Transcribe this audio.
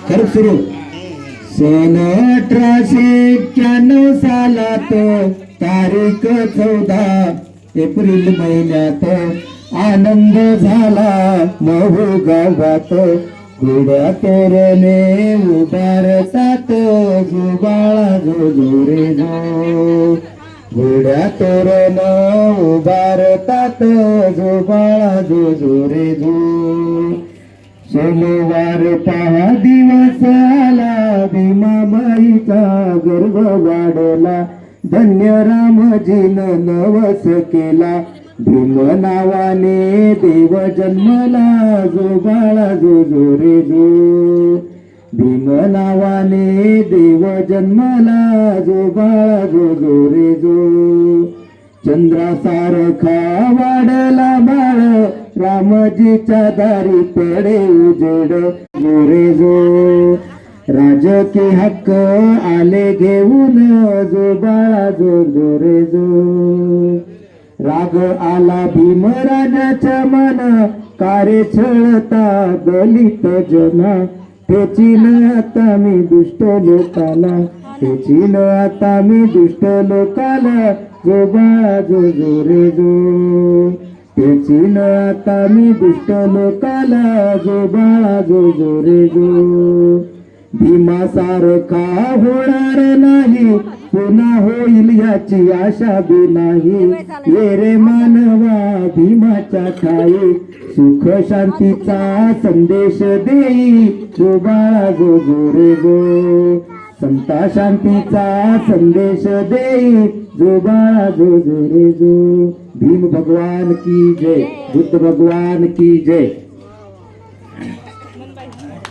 खरंच सुरू. सन 1891 सालात तारीख 14 एप्रिल महिन्यात आनंद झाला महू गावात. घोड्या तोरणे उभारतात जुबाळा जो जो रे जो. घोड्या तोरण उभारतात जुबाळा जो जो रे जो. सोमवार पहा दिवस आला भीमाबाईचा गर्भ वाढला. धन्य रामजीनं नवस केला. भीम नावाने देव जन्मला जो बाळा जो जो रे जो. भीम नावाने देव जन्मला जो बाळा जो जो रे जो. चंद्रासारखा वाढला बाळ रामजीच्या दारी पडे उजेड जो रे जो. राजकीय हक्क आले घेऊन जो बाळा जो जो रे जो. राग आला भीमराजाच्या मना कारे छळता दलित जना. फेचीन आता मी दुष्ट लोकाला. फेचीन आता मी दुष्ट लोकाला जो बाळा जो जो रे जो. फेचीन आता मी दुष्ट लोकाला जो बाळा जो जो रे जो. भीमासारखा होणार नाही पुन्हा होईल याची आशा बी नाही. ये रे मानवा भीमाच्या ठाई सुख शांतीचा संदेश देई जो बाळा जो जो रे जो. समता शांतीचा संदेश देई जो बाळा जो जो रे जो. भीम भगवान की जय. बुद्ध भगवान की जय.